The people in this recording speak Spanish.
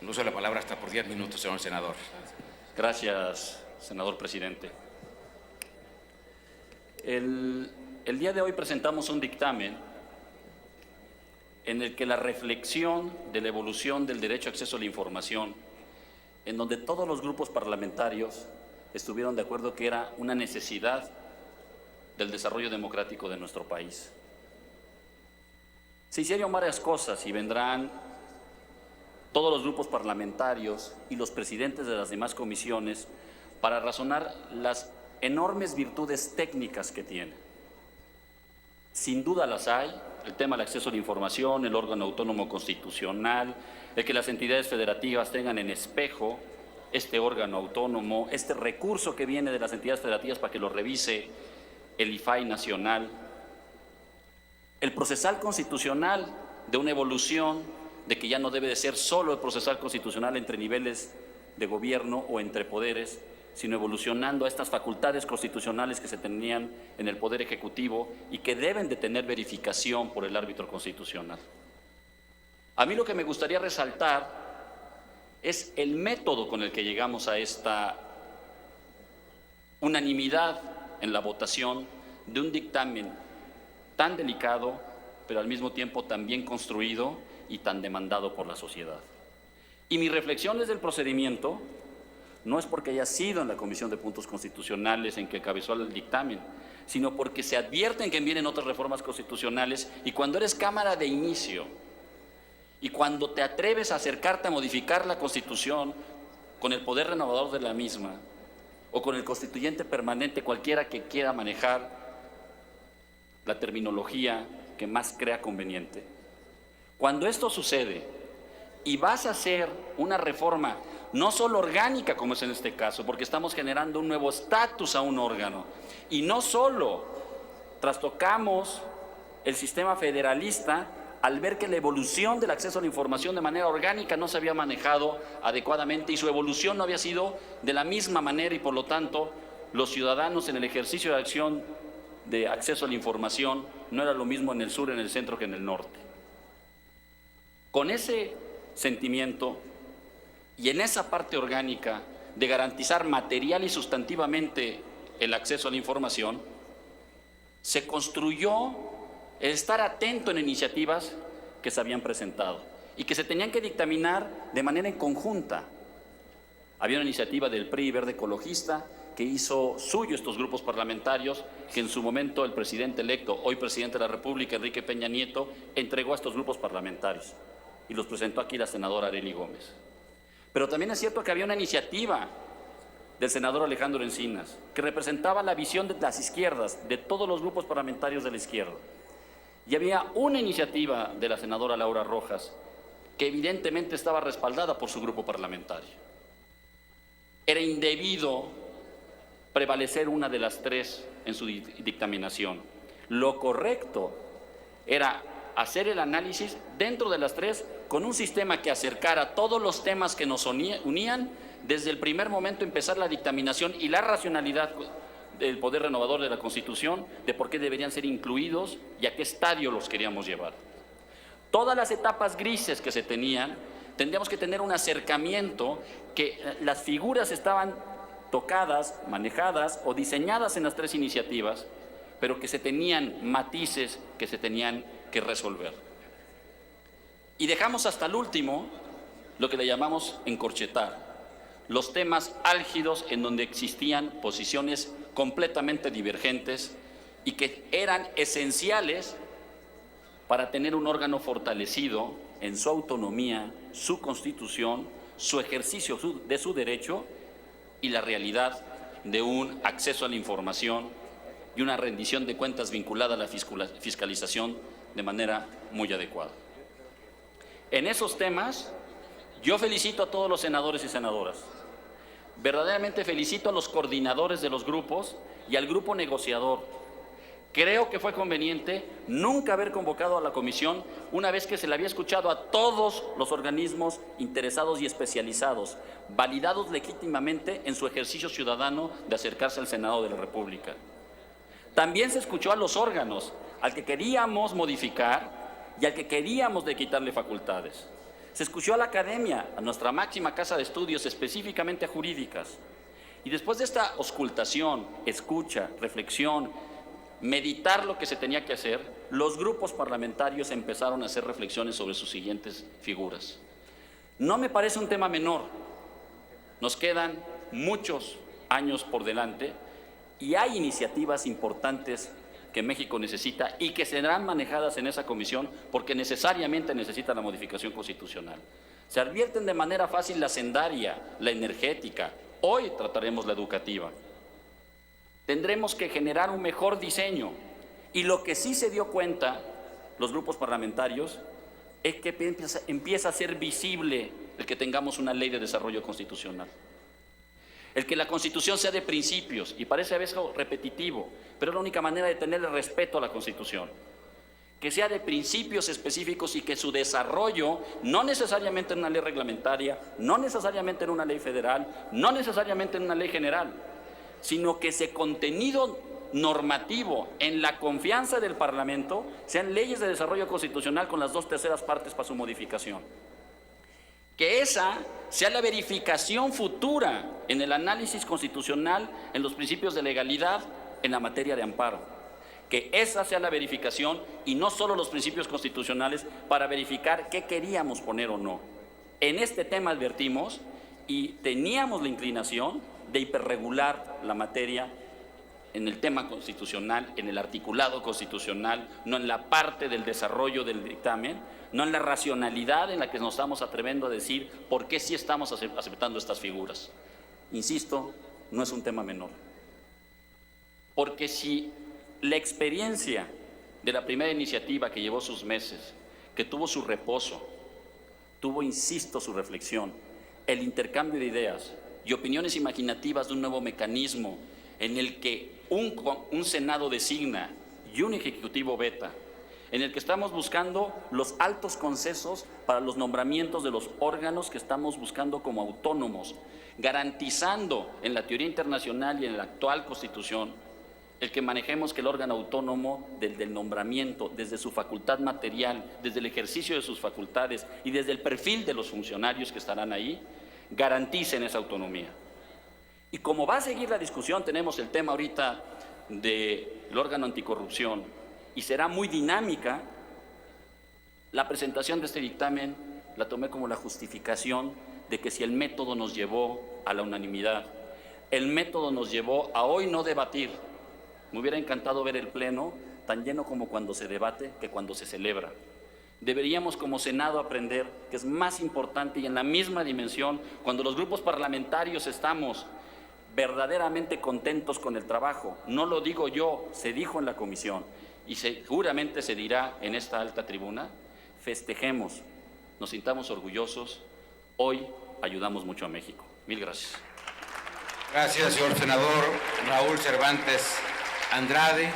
El uso de la palabra hasta por 10 minutos, señor senador. Gracias, senador presidente. El día de hoy presentamos un dictamen en el que la reflexión de la evolución del derecho a acceso a la información, en donde todos los grupos parlamentarios estuvieron de acuerdo que era una necesidad del desarrollo democrático de nuestro país. Se hicieron varias cosas y vendrán todos los grupos parlamentarios y los presidentes de las demás comisiones para razonar las enormes virtudes técnicas que tiene. Sin duda las hay, el tema del acceso a la información, el órgano autónomo constitucional, el que las entidades federativas tengan en espejo este órgano autónomo, este recurso que viene de las entidades federativas para que lo revise el IFAI nacional, el procesal constitucional de una evolución de que ya no debe de ser solo el procesal constitucional entre niveles de gobierno o entre poderes, sino evolucionando a estas facultades constitucionales que se tenían en el Poder Ejecutivo y que deben de tener verificación por el árbitro constitucional. A mí lo que me gustaría resaltar es el método con el que llegamos a esta unanimidad en la votación de un dictamen tan delicado, pero al mismo tiempo tan bien construido y tan demandado por la sociedad. Y mi reflexión desde el procedimiento no es porque haya sido en la Comisión de Puntos Constitucionales en que encabezó el dictamen, sino porque se advierten que vienen otras reformas constitucionales y cuando eres Cámara de inicio y cuando te atreves a acercarte a modificar la Constitución con el poder renovador de la misma o con el constituyente permanente, cualquiera que quiera manejar la terminología que más crea conveniente. Cuando esto sucede y vas a hacer una reforma no solo orgánica como es en este caso, porque estamos generando un nuevo estatus a un órgano, y no solo trastocamos el sistema federalista al ver que la evolución del acceso a la información de manera orgánica no se había manejado adecuadamente y su evolución no había sido de la misma manera y por lo tanto los ciudadanos en el ejercicio de acción de acceso a la información no era lo mismo en el sur, en el centro que en el norte. Con ese sentimiento y en esa parte orgánica de garantizar material y sustantivamente el acceso a la información, se construyó el estar atento en iniciativas que se habían presentado y que se tenían que dictaminar de manera en conjunta. Había una iniciativa del PRI Verde Ecologista que hizo suyo estos grupos parlamentarios, que en su momento el presidente electo, hoy presidente de la República, Enrique Peña Nieto, entregó a estos grupos parlamentarios y los presentó aquí la senadora Arely Gómez. Pero también es cierto que había una iniciativa del senador Alejandro Encinas que representaba la visión de las izquierdas, de todos los grupos parlamentarios de la izquierda. Y había una iniciativa de la senadora Laura Rojas que evidentemente estaba respaldada por su grupo parlamentario. Era indebido prevalecer una de las tres en su dictaminación. Lo correcto era hacer el análisis dentro de las tres con un sistema que acercara todos los temas que nos unían, desde el primer momento empezar la dictaminación y la racionalidad del poder renovador de la Constitución, de por qué deberían ser incluidos y a qué estadio los queríamos llevar. Todas las etapas grises que se tenían, tendríamos que tener un acercamiento que las figuras estaban tocadas, manejadas o diseñadas en las tres iniciativas, pero que se tenían matices que se tenían que resolver. Y dejamos hasta el último lo que le llamamos encorchetar, los temas álgidos en donde existían posiciones completamente divergentes y que eran esenciales para tener un órgano fortalecido en su autonomía, su constitución, su ejercicio de su derecho y la realidad de un acceso a la información y una rendición de cuentas vinculada a la fiscalización de manera muy adecuada. En esos temas, yo felicito a todos los senadores y senadoras. Verdaderamente felicito a los coordinadores de los grupos y al grupo negociador. Creo que fue conveniente nunca haber convocado a la comisión una vez que se le había escuchado a todos los organismos interesados y especializados, validados legítimamente en su ejercicio ciudadano de acercarse al Senado de la República. También se escuchó a los órganos, al que queríamos modificar y al que queríamos de quitarle facultades. Se escuchó a la academia, a nuestra máxima casa de estudios, específicamente a jurídicas. Y después de esta auscultación, escucha, reflexión, meditar lo que se tenía que hacer, los grupos parlamentarios empezaron a hacer reflexiones sobre sus siguientes figuras. No me parece un tema menor. Nos quedan muchos años por delante y hay iniciativas importantes que México necesita y que serán manejadas en esa comisión porque necesariamente necesita la modificación constitucional. Se advierten de manera fácil la hacendaria, la energética. Hoy trataremos la educativa. Tendremos que generar un mejor diseño. Y lo que sí se dio cuenta los grupos parlamentarios es que empieza a ser visible el que tengamos una ley de desarrollo constitucional. El que la Constitución sea de principios, y parece a veces repetitivo, pero es la única manera de tenerle respeto a la Constitución. Que sea de principios específicos y que su desarrollo, no necesariamente en una ley reglamentaria, no necesariamente en una ley federal, no necesariamente en una ley general, sino que ese contenido normativo en la confianza del Parlamento sean leyes de desarrollo constitucional con las 2/3 partes para su modificación. Que esa sea la verificación futura en el análisis constitucional, en los principios de legalidad, en la materia de amparo. Que esa sea la verificación y no solo los principios constitucionales para verificar qué queríamos poner o no. En este tema advertimos y teníamos la inclinación de hiperregular la materia en el tema constitucional, en el articulado constitucional, no en la parte del desarrollo del dictamen, no en la racionalidad en la que nos estamos atreviendo a decir por qué sí estamos aceptando estas figuras. Insisto, no es un tema menor. Porque si la experiencia de la primera iniciativa que llevó sus meses, que tuvo su reposo, tuvo, insisto, su reflexión, el intercambio de ideas y opiniones imaginativas de un nuevo mecanismo en el que un Senado designa y un Ejecutivo veta, en el que estamos buscando los altos consensos para los nombramientos de los órganos que estamos buscando como autónomos, garantizando en la teoría internacional y en la actual Constitución el que manejemos que el órgano autónomo desde el nombramiento, desde su facultad material, desde el ejercicio de sus facultades y desde el perfil de los funcionarios que estarán ahí, garanticen esa autonomía. Y como va a seguir la discusión, tenemos el tema ahorita del órgano anticorrupción y será muy dinámica, la presentación de este dictamen la tomé como la justificación de que si el método nos llevó a la unanimidad, el método nos llevó a hoy no debatir. Me hubiera encantado ver el Pleno tan lleno como cuando se debate que cuando se celebra. Deberíamos como Senado aprender que es más importante y en la misma dimensión cuando los grupos parlamentarios estamos verdaderamente contentos con el trabajo. No lo digo yo, se dijo en la comisión y seguramente se dirá en esta alta tribuna. Festejemos, nos sintamos orgullosos. Hoy ayudamos mucho a México. Mil gracias. Gracias, señor senador Raúl Cervantes Andrade.